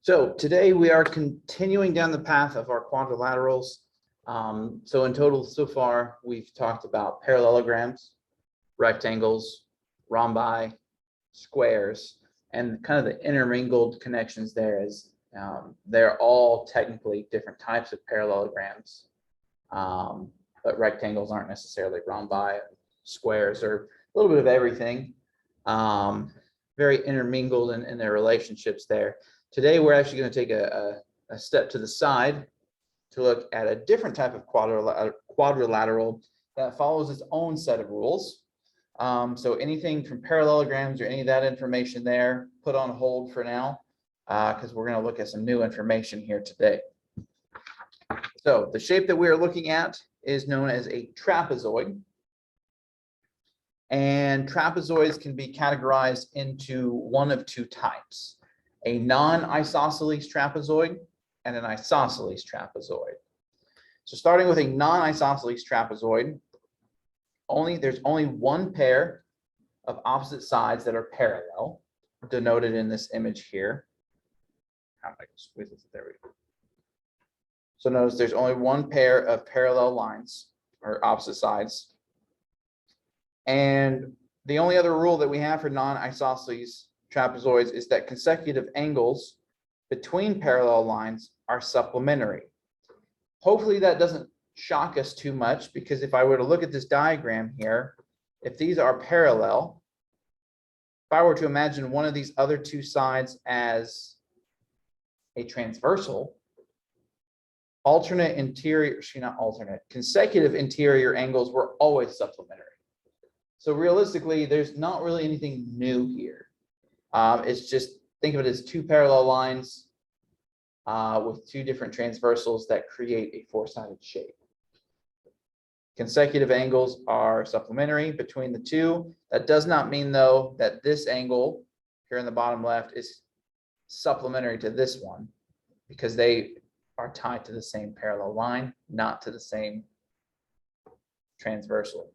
So today we are continuing down the path of our quadrilaterals. So in total so far, we've talked about parallelograms, rectangles, rhombi, squares, and kind of the intermingled connections there is they're all technically different types of parallelograms, but rectangles aren't necessarily rhombi. Squares are a little bit of everything, very intermingled in their relationships there. Today, we're actually going to take a step to the side to look at a different type of quadrilateral that follows its own set of rules. So anything from parallelograms or any of that information there, put on hold for now, because we're going to look at some new information here today. So the shape that we are looking at is known as a trapezoid. And trapezoids can be categorized into one of two types: a non-isosceles trapezoid and an isosceles trapezoid. So starting with a non-isosceles trapezoid, there's only one pair of opposite sides that are parallel, denoted in this image here. How am I going to squeeze this? There we go. So notice there's only one pair of parallel lines or opposite sides. And the only other rule that we have for non-isosceles trapezoids is that consecutive angles between parallel lines are supplementary. Hopefully that doesn't shock us too much, because if I were to look at this diagram here, if these are parallel, if I were to imagine one of these other two sides as a transversal, consecutive interior angles were always supplementary. So realistically, there's not really anything new here. It's just, think of it as two parallel lines with two different transversals that create a four-sided shape. Consecutive angles are supplementary between the two. That does not mean, though, that this angle here in the bottom left is supplementary to this one, because they are tied to the same parallel line, not to the same transversal.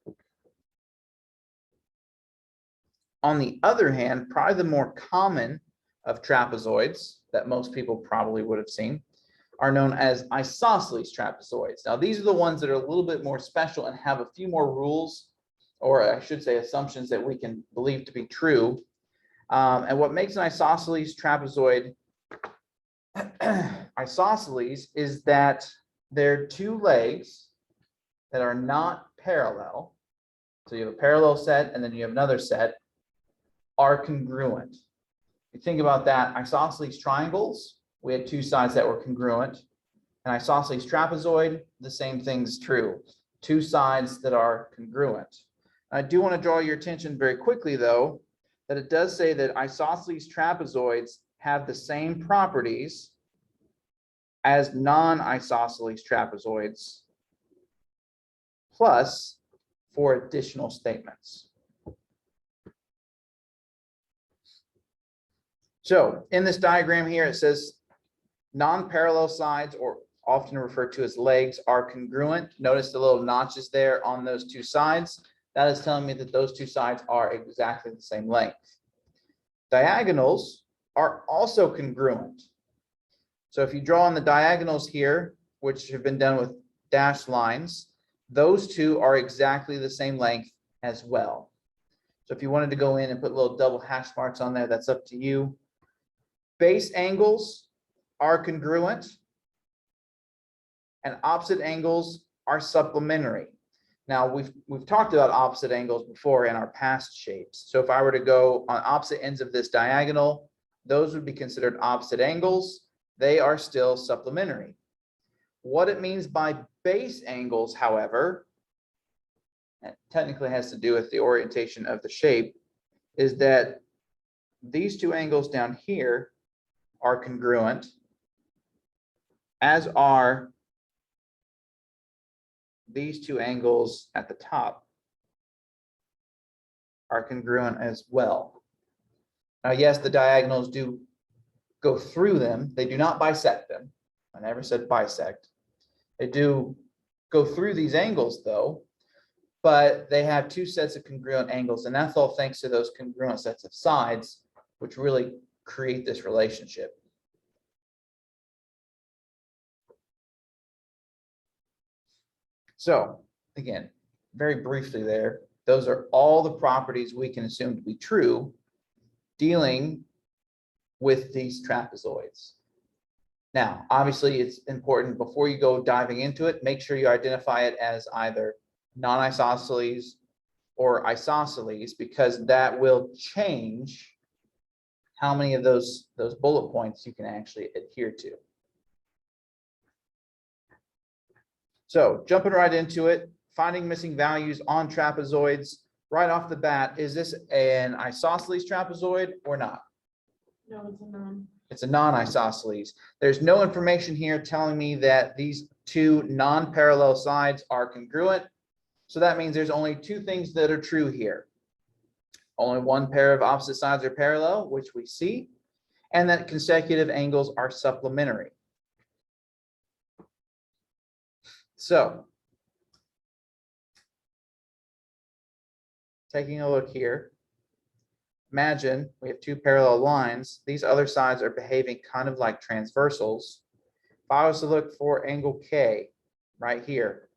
On the other hand, probably the more common of trapezoids that most people probably would have seen are known as isosceles trapezoids. Now, these are the ones that are a little bit more special and have a few more rules, or I should say assumptions, that we can believe to be true. And what makes an isosceles trapezoid isosceles is that there are two legs that are not parallel. So you have a parallel set and then you have another set, are congruent. If you think about that, isosceles triangles, we had two sides that were congruent. An isosceles trapezoid, the same thing is true. Two sides that are congruent. I do want to draw your attention very quickly, though, that it does say that isosceles trapezoids have the same properties as non-isosceles trapezoids, plus 4 additional statements. So in this diagram here, it says non-parallel sides, or often referred to as legs, are congruent. Notice the little notches there on those two sides. That is telling me that those two sides are exactly the same length. Diagonals are also congruent. So if you draw on the diagonals here, which have been done with dashed lines, those two are exactly the same length as well. So if you wanted to go in and put little double hash marks on there, that's up to you. Base angles are congruent, and opposite angles are supplementary. Now, we've talked about opposite angles before in our past shapes. So if I were to go on opposite ends of this diagonal, those would be considered opposite angles. They are still supplementary. What it means by base angles, however, and technically has to do with the orientation of the shape, is that these two angles down here are congruent, as are these two angles at the top are congruent as well. Now, yes, the diagonals do go through them. They do not bisect them. I never said bisect. They do go through these angles, though, but they have two sets of congruent angles, and that's all thanks to those congruent sets of sides, which really create this relationship. So again, very briefly there, those are all the properties we can assume to be true dealing with these trapezoids. Now, obviously, it's important before you go diving into it, make sure you identify it as either non-isosceles or isosceles, because that will change how many of those bullet points you can actually adhere to. So jumping right into it, finding missing values on trapezoids right off the bat. Is this an isosceles trapezoid or not? No, it's a non. It's a non-isosceles. There's no information here telling me that these two non-parallel sides are congruent. So that means there's only two things that are true here. Only one pair of opposite sides are parallel, which we see, and that consecutive angles are supplementary. So taking a look here, imagine we have two parallel lines. These other sides are behaving kind of like transversals. If I was to look for angle K right here,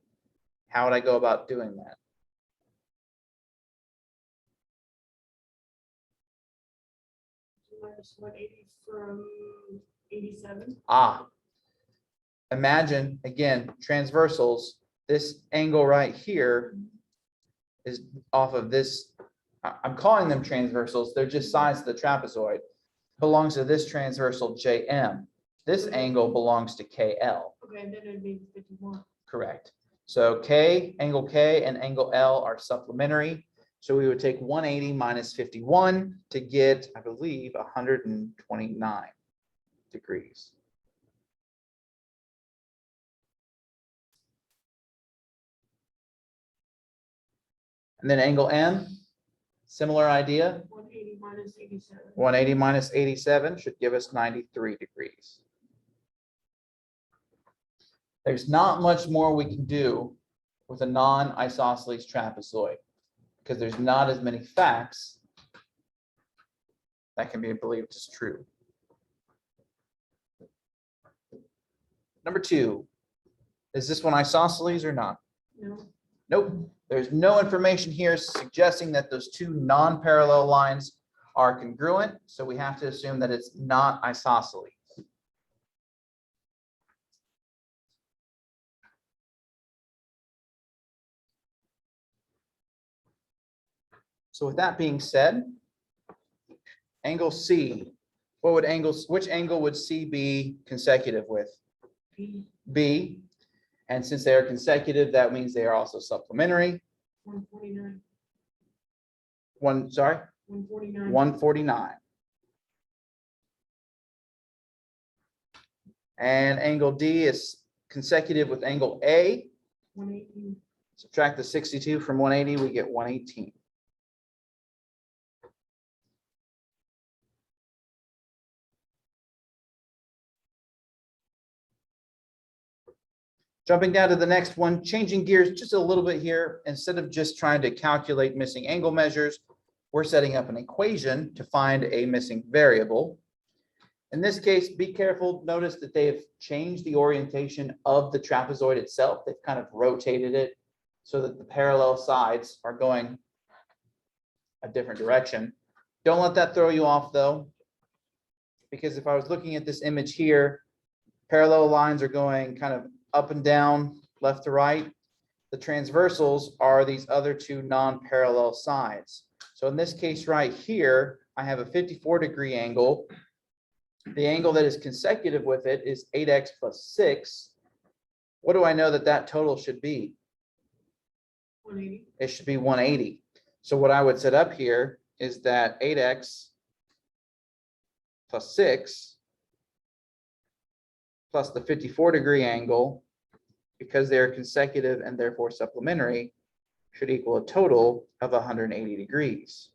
how would I go about doing that? Minus 180 from 87. Imagine again, transversals, this angle right here is off of this. I'm calling them transversals. They're just sides of the trapezoid. Belongs to this transversal JM. This angle belongs to KL. Okay, then it'd be 51. Correct. So angle K and angle L are supplementary. So we would take 180 minus 51 to get, I believe, 129 degrees. And then angle M, similar idea. 180 minus 87. 180 minus 87 should give us 93 degrees. There's not much more we can do with a non-isosceles trapezoid because there's not as many facts that can be believed as true. Number 2, is this one isosceles or not? No. Nope. There's no information here suggesting that those two non-parallel lines are congruent, so we have to assume that it's not isosceles. So with that being said, angle C, which angle would C be consecutive with? B. B. And since they are consecutive, that means they are also supplementary. 149. 149. 149. And angle D is consecutive with angle A. 118. Subtract the 62 from 180, we get 118. Jumping down to the next one, changing gears just a little bit here. Instead of just trying to calculate missing angle measures, we're setting up an equation to find a missing variable. In this case, be careful. Notice that they've changed the orientation of the trapezoid itself. They've kind of rotated it so that the parallel sides are going a different direction. Don't let that throw you off though, because if I was looking at this image here, parallel lines are going kind of up and down, left to right. The transversals are these other two non-parallel sides. So in this case right here, I have a 54-degree angle. The angle that is consecutive with it is 8x plus 6. What do I know that that total should be? 180. It should be 180. So what I would set up here is that 8x plus 6 plus the 54-degree angle, because they are consecutive and therefore supplementary, should equal a total of 180 degrees.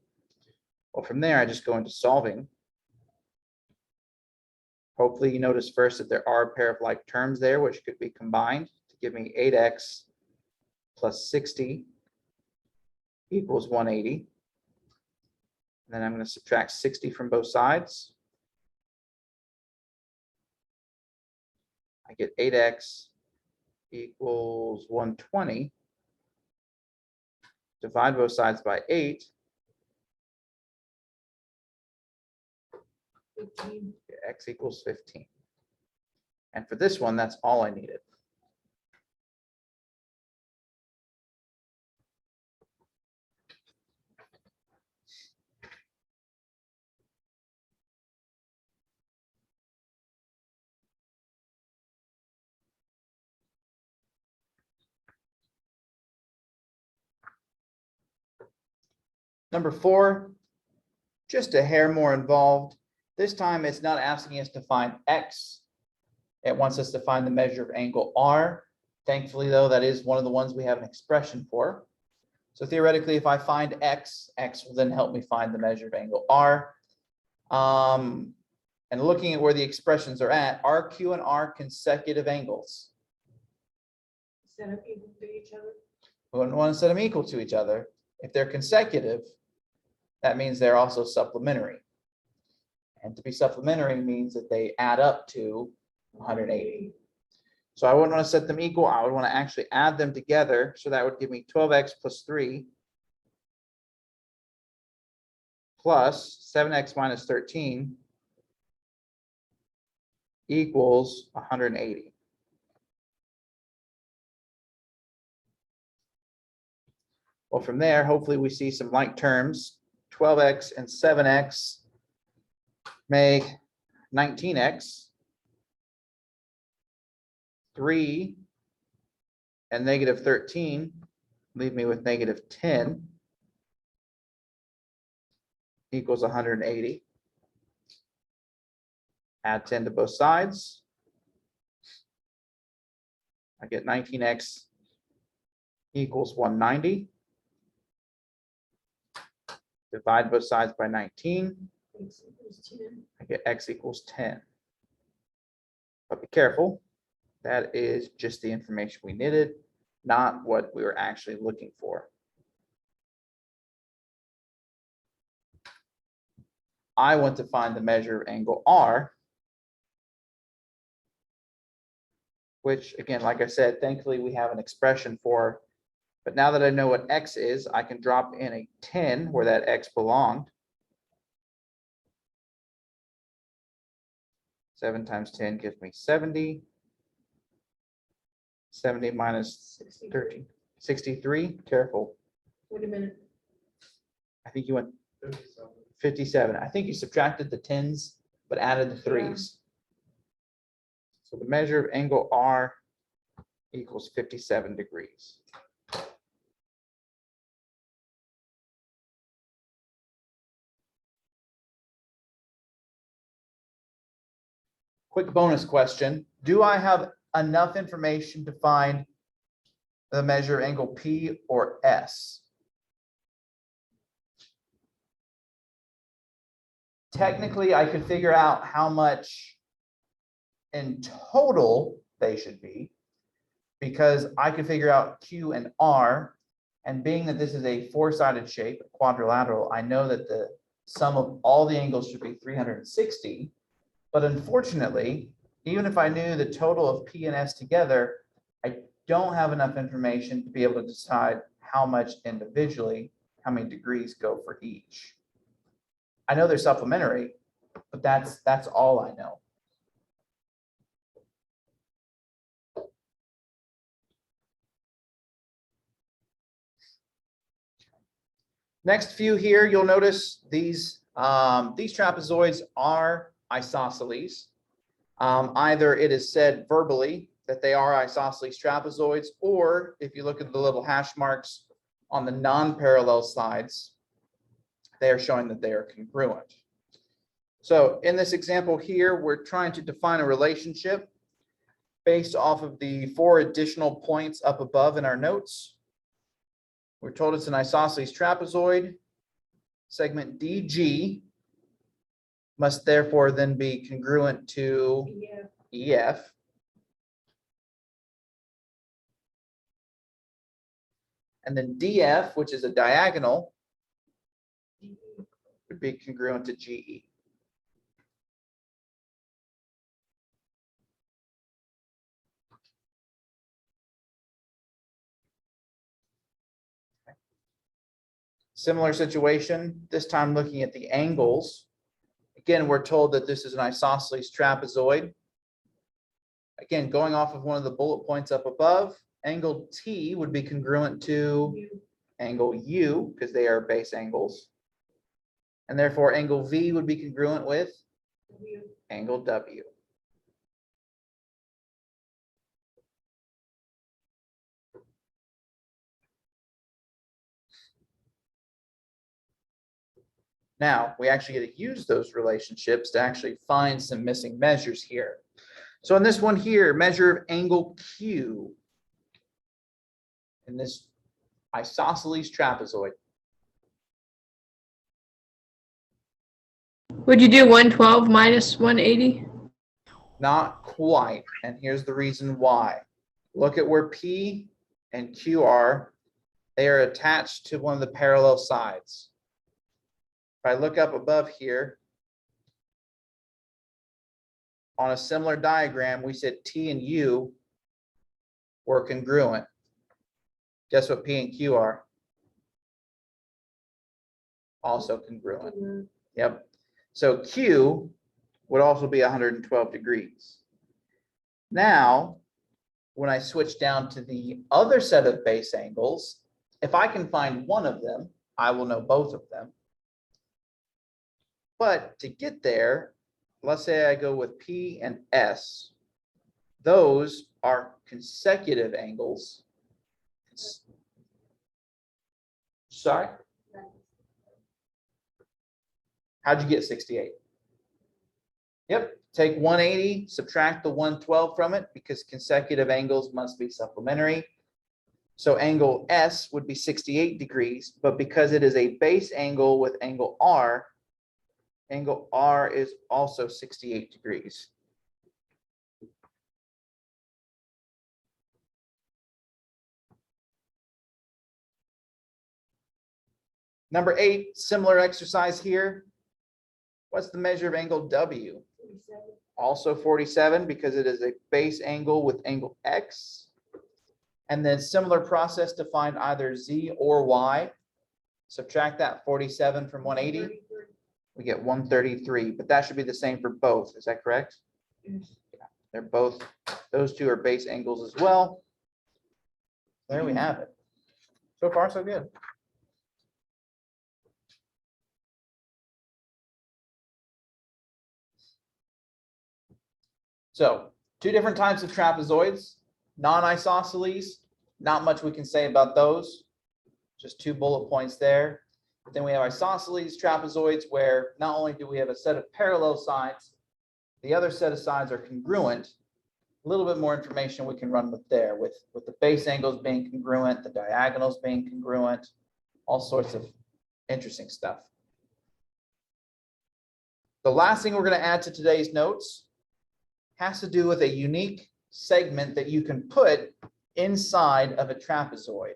Well, from there, I just go into solving. Hopefully you notice first that there are a pair of like terms there, which could be combined to give me 8x plus 60 equals 180. And then I'm going to subtract 60 from both sides. I get 8x equals 120. Divide both sides by 8. 15. X equals 15. And for this one, that's all I needed. Number 4, just a hair more involved. This time it's not asking us to find X. It wants us to find the measure of angle R. Thankfully, though, that is one of the ones we have an expression for. So theoretically, if I find X, X will then help me find the measure of angle R. And looking at where the expressions are at, are Q and R consecutive angles? Set up equal to each other. We wouldn't want to set them equal to each other. If they're consecutive, that means they're also supplementary. And to be supplementary means that they add up to 180. So I wouldn't want to set them equal. I would want to actually add them together. So that would give me 12x plus 3 plus 7x minus 13 equals 180. Well, from there, hopefully we see some like terms. 12x and 7x make 19x. 3 and negative 13 leave me with negative 10 equals 180. Add 10 to both sides. I get 19x equals 190. Divide both sides by 19. X equals 10. I get x equals 10. But be careful. That is just the information we needed, not what we were actually looking for. I want to find the measure of angle R, which again, like I said, thankfully we have an expression for, but now that I know what X is, I can drop in a 10 where that X belonged. 7 times 10 gives me 70. 70 minus 13, 63. Careful. Wait a minute. I think you went 57. I think you subtracted the 10s, but added the 3s. So the measure of angle R equals 57 degrees. Quick bonus question. Do I have enough information to find the measure of angle P or S? Technically, I could figure out how much in total they should be, because I could figure out Q and R, and being that this is a four-sided shape, a quadrilateral, I know that the sum of all the angles should be 360, but unfortunately, even if I knew the total of P and S together, I don't have enough information to be able to decide how much individually, how many degrees go for each. I know they're supplementary, but that's all I know. Next few here, you'll notice these trapezoids are isosceles. Either it is said verbally that they are isosceles trapezoids, or if you look at the little hash marks on the non-parallel sides, they are showing that they are congruent. So in this example here, we're trying to define a relationship based off of the 4 additional points up above in our notes. We're told it's an isosceles trapezoid. Segment DG must therefore then be congruent to EF. And then DF, which is a diagonal, would be congruent to GE. Similar situation, this time looking at the angles. Again, we're told that this is an isosceles trapezoid. Again, going off of one of the bullet points up above, angle T would be congruent to U, angle U because they are base angles. And therefore angle V would be congruent with W, angle W. Now, we actually get to use those relationships to actually find some missing measures here. So in this one here, measure of angle Q in this isosceles trapezoid. Would you do 112 minus 180? Not quite, and here's the reason why. Look at where P and Q are. They are attached to one of the parallel sides. If I look up above here, on a similar diagram, we said T and U were congruent. Guess what P and Q are? Also congruent. W, Yep. So Q would also be 112 degrees. Now, when I switch down to the other set of base angles, if I can find one of them, I will know both of them. But to get there, let's say I go with P and S. Those are consecutive angles. Sorry? How'd you get 68? Yep, take 180, subtract the 112 from it because consecutive angles must be supplementary. So angle S would be 68 degrees, but because it is a base angle with angle R is also 68 degrees. Number 8, similar exercise here. What's the measure of angle W? 47, Also 47 because it is a base angle with angle X. And then similar process to find either Z or Y. Subtract that 47 from 180, 33. we get 133, but that should be the same for both. Is that correct? Yes. They're both, those two are base angles as well. There we have it. So far, so good. So, two different types of trapezoids, non-isosceles, not much we can say about those. Just 2 bullet points there. But then we have isosceles trapezoids where not only do we have a set of parallel sides, the other set of sides are congruent. A little bit more information we can run with there with the base angles being congruent, the diagonals being congruent, all sorts of interesting stuff. The last thing we're going to add to today's notes has to do with a unique segment that you can put inside of a trapezoid.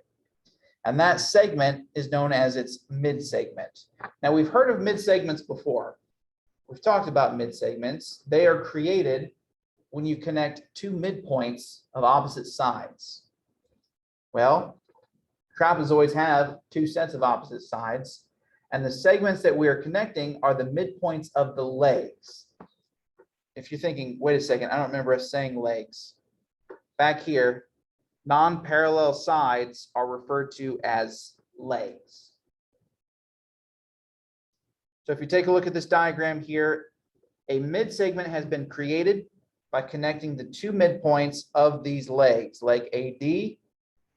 And that segment is known as its mid-segment. Now, we've heard of mid-segments before. We've talked about mid-segments. They are created when you connect 2 midpoints of opposite sides. Well, trapezoids have 2 sets of opposite sides, and the segments that we are connecting are the midpoints of the legs. If you're thinking, wait a second, I don't remember us saying legs. Back here, non-parallel sides are referred to as legs. So if you take a look at this diagram here, a mid-segment has been created by connecting the 2 midpoints of these legs, leg AD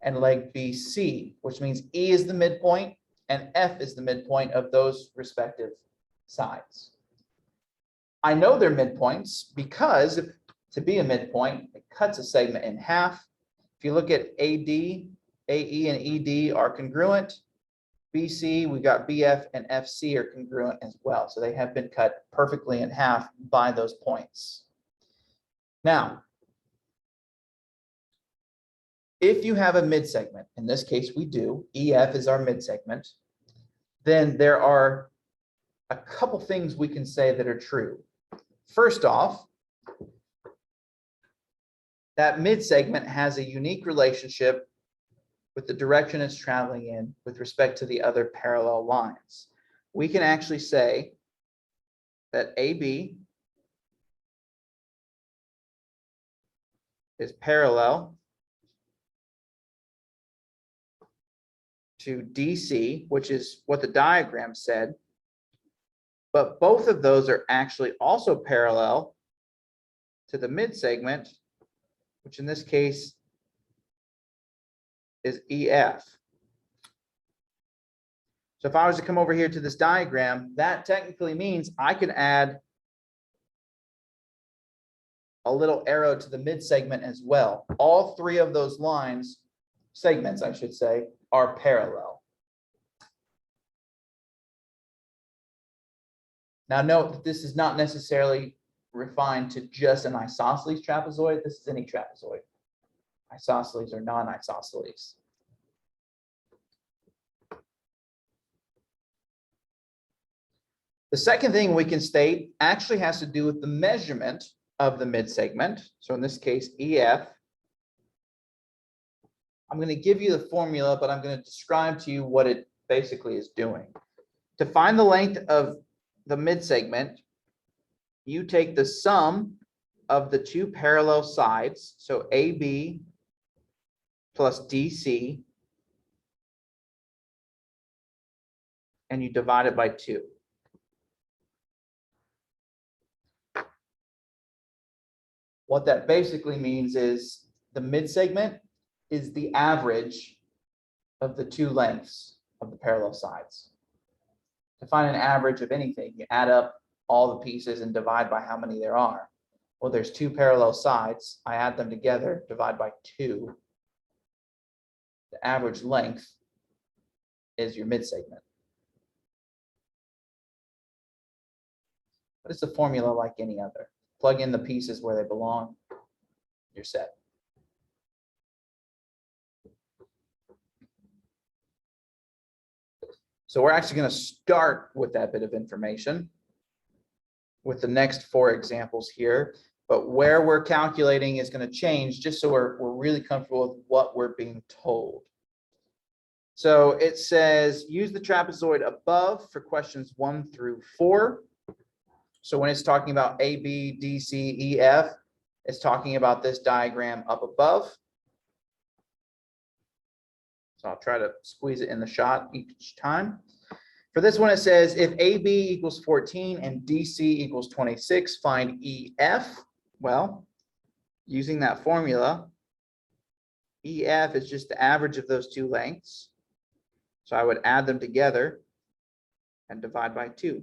and leg BC, which means E is the midpoint and F is the midpoint of those respective sides. I know they're midpoints because to be a midpoint, it cuts a segment in half. If you look at AD, AE and ED are congruent. BC, we got BF and FC are congruent as well. So they have been cut perfectly in half by those points. Now, if you have a midsegment, in this case we do, EF is our midsegment, then there are a couple things we can say that are true. First off, that midsegment has a unique relationship with the direction it's traveling in with respect to the other parallel lines. We can actually say that AB is parallel to DC, which is what the diagram said. But both of those are actually also parallel to the mid segment, which in this case is EF. So if I was to come over here to this diagram, that technically means I could add a little arrow to the mid segment as well. All three of those lines, segments, I should say, are parallel. Now note that this is not necessarily refined to just an isosceles trapezoid. This is any trapezoid. Isosceles or non-isosceles. The second thing we can state actually has to do with the measurement of the mid segment. So in this case, EF. I'm going to give you the formula, but I'm going to describe to you what it basically is doing. To find the length of the mid segment, you take the sum of the two parallel sides, so AB plus DC, and you divide it by 2. What that basically means is the mid segment is the average of the two lengths of the parallel sides. To find an average of anything, you add up all the pieces and divide by how many there are. Well, there's two parallel sides. I add them together, divide by 2. The average length is your mid segment. But it's a formula like any other. Plug in the pieces where they belong, you're set. So we're actually going to start with that bit of information with the next 4 examples here. But where we're calculating is going to change just so we're really comfortable with what we're being told. So it says use the trapezoid above for questions 1 through 4. So when it's talking about A, B, D, C, E, F, it's talking about this diagram up above. So I'll try to squeeze it in the shot each time. For this one, it says if AB equals 14 and DC equals 26, find EF. Well, using that formula, EF is just the average of those two lengths. So I would add them together and divide by 2.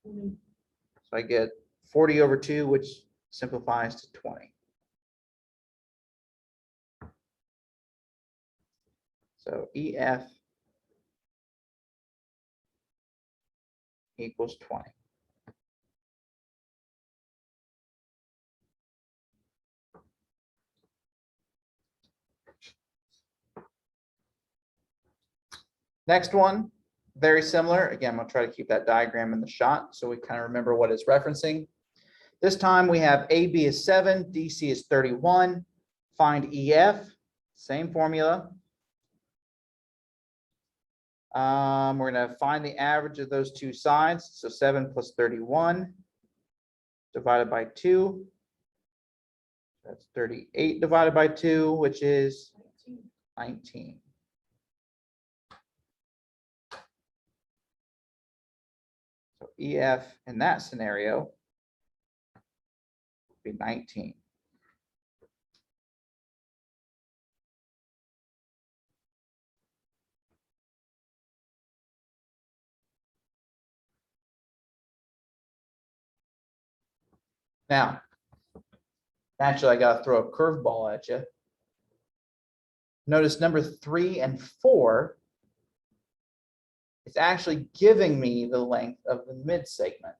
So I get 40 over 2, which simplifies to 20. So EF equals 20. Next one, very similar. Again, I'm going to try to keep that diagram in the shot so we kind of remember what it's referencing. This time we have AB is 7, DC is 31. Find EF, same formula. We're going to find the average of those two sides. So 7 plus 31 divided by 2. That's 38 divided by 2, which is 19. So EF in that scenario would be 19. Now, naturally, I got to throw a curveball at you. Notice number 3 and 4, it's actually giving me the length of the mid segment.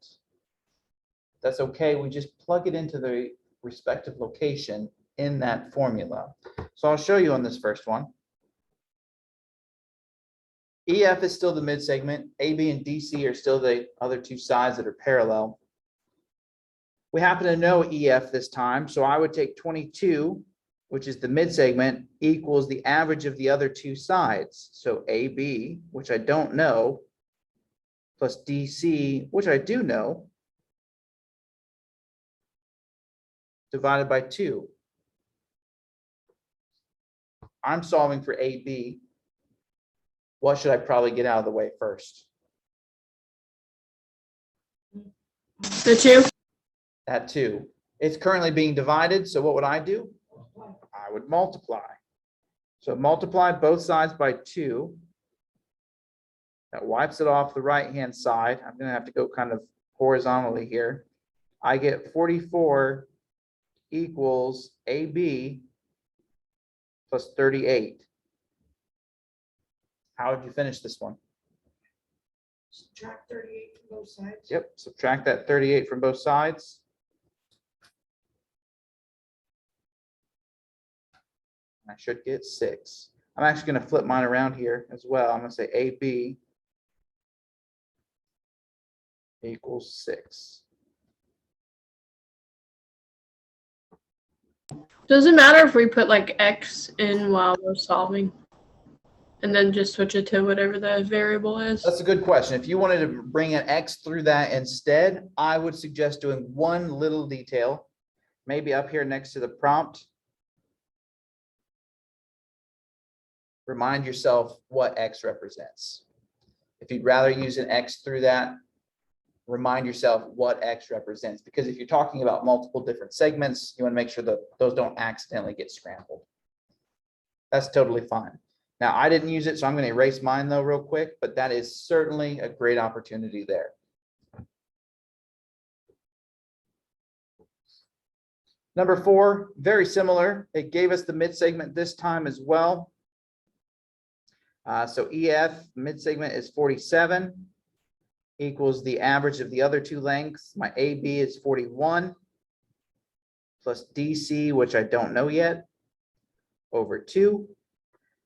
That's okay. We just plug it into the respective location in that formula. So I'll show you on this first one. EF is still the mid segment. AB and DC are still the other two sides that are parallel. We happen to know EF this time, so I would take 22 which is the midsegment, equals the average of the other two sides. So AB, which I don't know, plus DC, which I do know, divided by 2. I'm solving for AB. What should I probably get out of the way first? The 2? That 2. It's currently being divided, so what would I do? I would multiply. So multiply both sides by 2. That wipes it off the right-hand side. I'm going to have to go kind of horizontally here. I get 44 equals AB plus 38. How would you finish this one? Subtract 38 from both sides. Yep, subtract that 38 from both sides. I should get 6. I'm actually going to flip mine around here as well. I'm going to say AB equals 6. Does it matter if we put like X in while we're solving? And then just switch it to whatever the variable is? That's a good question. If you wanted to bring an X through that instead, I would suggest doing one little detail, maybe up here next to the prompt. Remind yourself what X represents. If you'd rather use an X through that, remind yourself what X represents. Because if you're talking about multiple different segments, you want to make sure that those don't accidentally get scrambled. That's totally fine. Now, I didn't use it, so I'm going to erase mine though real quick, but that is certainly a great opportunity there. Number 4, very similar. It gave us the midsegment this time as well. So EF midsegment is 47 equals the average of the other two lengths. My AB is 41 plus DC, which I don't know yet, over 2.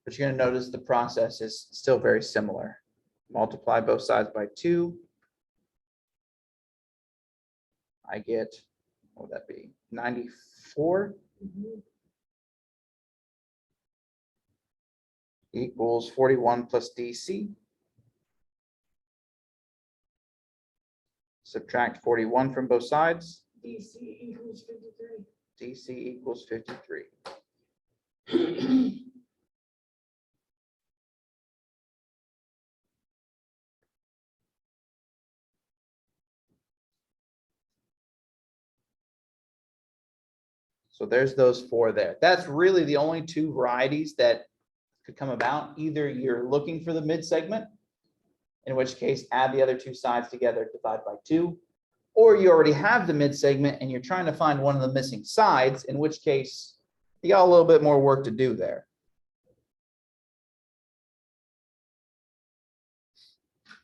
But you're going to notice the process is still very similar. Multiply both sides by 2. I get, what would that be, 94 equals 41 plus DC. Subtract 41 from both sides. DC equals 53. DC equals 53. So there's those 4 there. That's really the only 2 varieties that could come about. Either you're looking for the midsegment, in which case add the other 2 sides together, divide by 2, or you already have the midsegment and you're trying to find one of the missing sides, in which case you got a little bit more work to do there.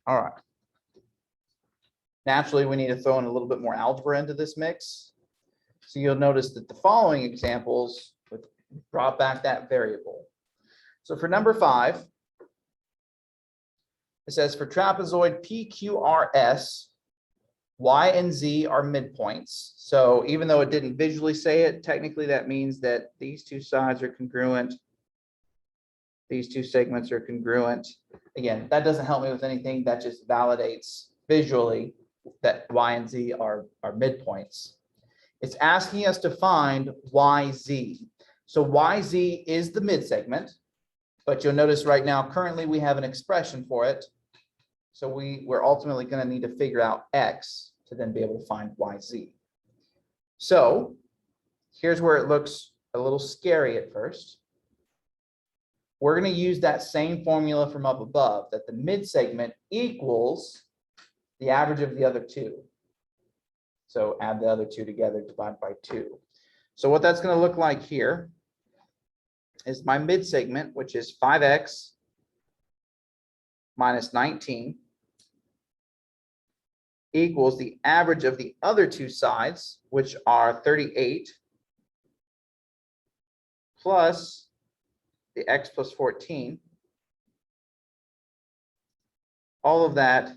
All right. Naturally, we need to throw in a little bit more algebra into this mix. So you'll notice that the following examples would brought back that variable. So for number 5, it says for trapezoid PQRS, Y and Z are midpoints. So even though it didn't visually say it, technically that means that these 2 sides are congruent. These 2 segments are congruent. Again, that doesn't help me with anything. That just validates visually that Y and Z are midpoints. It's asking us to find YZ. So YZ is the midsegment, but you'll notice right now, currently we have an expression for it. So we're ultimately going to need to figure out X to then be able to find YZ. So here's where it looks a little scary at first. We're going to use that same formula from up above, that the midsegment equals the average of the other 2. So add the other 2 together, divide by 2. So what that's going to look like here is my midsegment, which is 5x minus 19 equals the average of the other 2 sides, which are 38 plus the x plus 14. All of that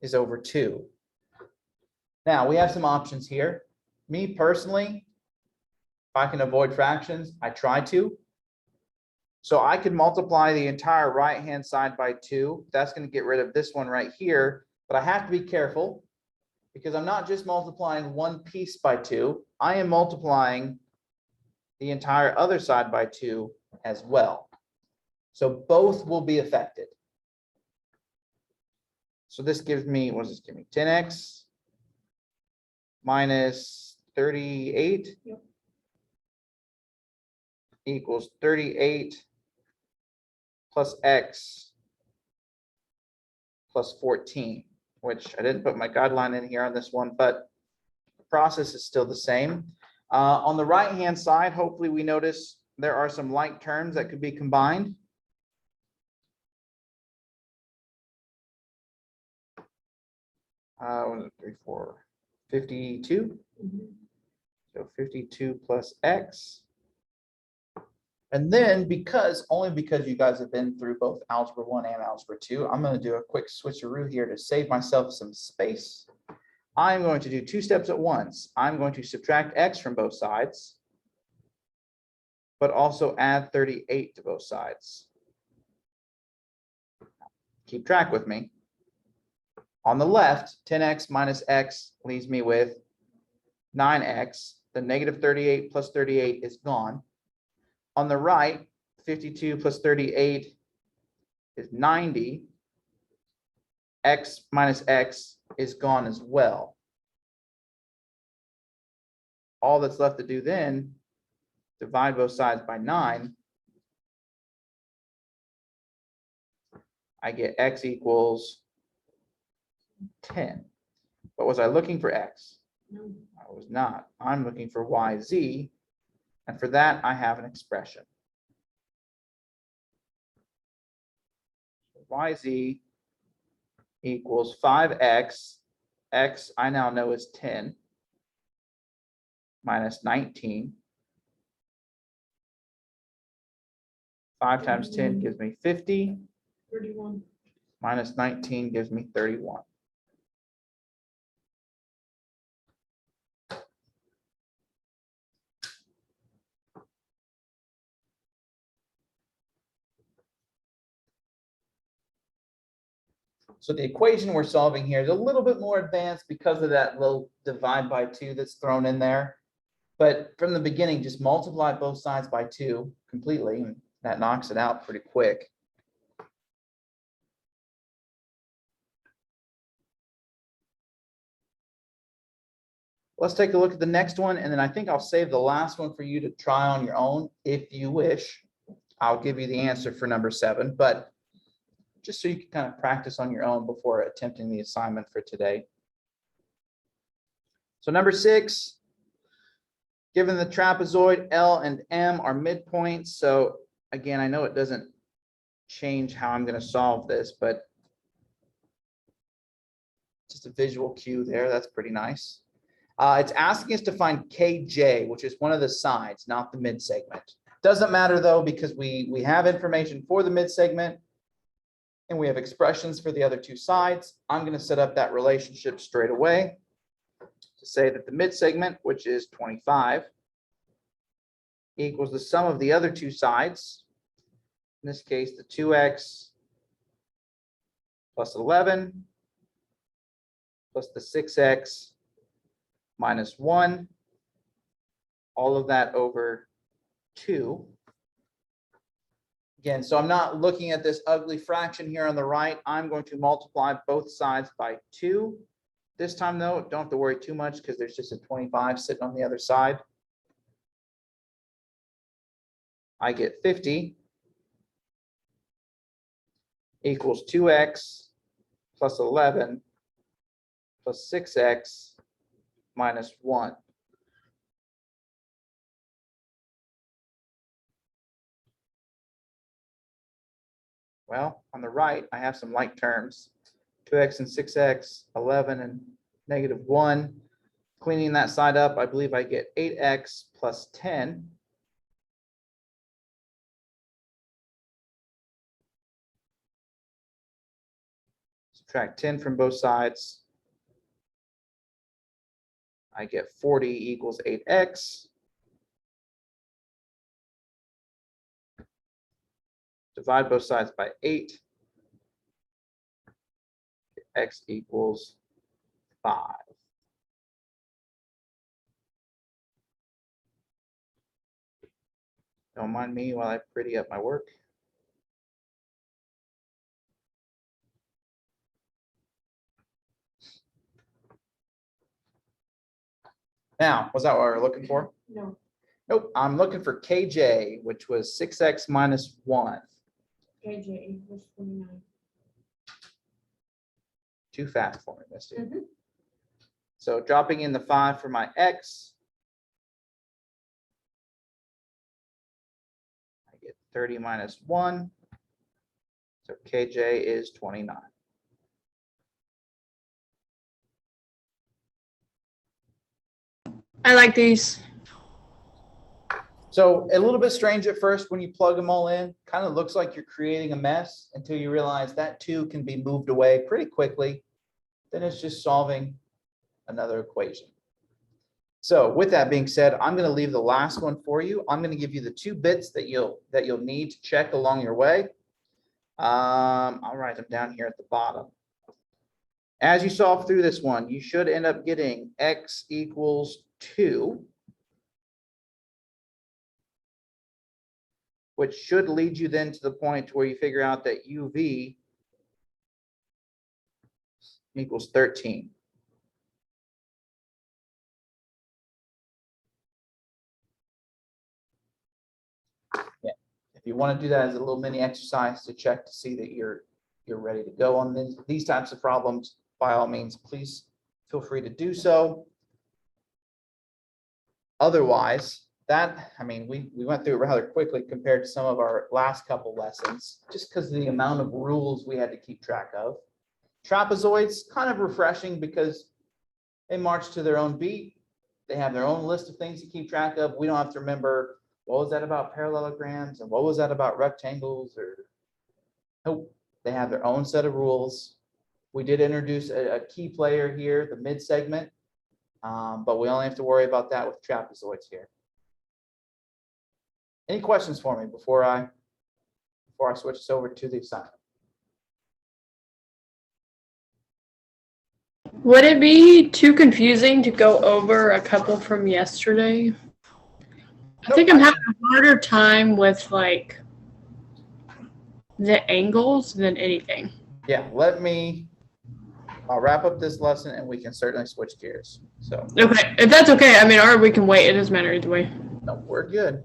is over 2. Now we have some options here. Me personally, I can avoid fractions, I try to. So I could multiply the entire right-hand side by 2. That's going to get rid of this one right here, but I have to be careful because I'm not just multiplying one piece by 2. I am multiplying the entire other side by 2 as well. So both will be affected. So this gives me, what does this give me? 10x minus 38 equals 38 plus x plus 14, which I didn't put my guideline in here on this one, but the process is still the same. On the right-hand side, hopefully we notice there are some like terms that could be combined. What is it, 3, 4, 52. So 52 plus x. And then only because you guys have been through both algebra 1 and algebra 2, I'm going to do a quick switcheroo here to save myself some space. I'm going to do 2 steps at once. I'm going to subtract x from both sides, but also add 38 to both sides. Keep track with me. On the left, 10x minus x leaves me with 9x. The negative 38 plus 38 is gone. On the right, 52 plus 38 is 90. X minus x is gone as well. All that's left to do then, divide both sides by 9. I get x equals 10. But was I looking for x? No. I was not. I'm looking for yz. And for that, I have an expression. Yz equals 5x. X I now know is 10 minus 19. 5 times 10 gives me 50. 31. Minus 19 gives me 31. So the equation we're solving here is a little bit more advanced because of that little divide by 2 that's thrown in there. But from the beginning, just multiply both sides by 2 completely, and that knocks it out pretty quick. Let's take a look at the next one, and then I think I'll save the last one for you to try on your own if you wish. I'll give you the answer for number 7, but just so you can kind of practice on your own before attempting the assignment for today. So number 6, given the trapezoid L and M are midpoints. So again, I know it doesn't change how I'm going to solve this, but just a visual cue there. That's pretty nice. It's asking us to find KJ, which is one of the sides, not the mid segment. Doesn't matter though, because we have information for the mid segment and we have expressions for the other 2 sides. I'm going to set up that relationship straight away to say that the mid segment, which is 25, equals the sum of the other 2 sides. In this case, the 2x plus 11 plus the 6x minus 1, all of that over 2. Again, so I'm not looking at this ugly fraction here on the right. I'm going to multiply both sides by 2. This time, though, don't have to worry too much because there's just a 25 sitting on the other side. I get 50 equals 2x plus 11 plus 6x minus 1. Well, on the right, I have some like terms, 2x and 6x, 11 and negative 1. Cleaning that side up, I believe I get 8x plus 10. Subtract 10 from both sides. I get 40 equals 8x. Divide both sides by 8. X equals 5. Don't mind me while I pretty up my work. Now, was that what we were looking for? No, Nope, I'm looking for KJ, which was 6x minus 1. KJ equals 29. Too fast for me, Misty. Mhm. So dropping in the 5 for my x, I get 30 minus 1. So KJ is 29. I like these. So a little bit strange at first when you plug them all in, kind of looks like you're creating a mess until you realize that 2 can be moved away pretty quickly. Then it's just solving another equation. So with that being said, I'm going to leave the last one for you. I'm going to give you the 2 bits that you'll need to check along your way. I'll write them down here at the bottom. As you solve through this one, you should end up getting x equals 2, which should lead you then to the point where you figure out that UV equals 13. Yeah. If you want to do that as a little mini exercise to check to see that you're ready to go on these types of problems, by all means, please feel free to do so. Otherwise, we went through it rather quickly compared to some of our last couple lessons, just because of the amount of rules we had to keep track of. Trapezoids, kind of refreshing because they march to their own beat. They have their own list of things to keep track of. We don't have to remember, what was that about parallelograms and what was that about rectangles, or nope, they have their own set of rules. We did introduce a key player here, the mid segment, but we only have to worry about that with trapezoids here. Any questions for me before I switch this over to the assignment? Would it be too confusing to go over a couple from yesterday? I think I'm having a harder time with like the angles than anything. Yeah, I'll wrap up this lesson and we can certainly switch gears. So, Okay, if that's okay, or we can wait. It doesn't matter either way. no, we're good.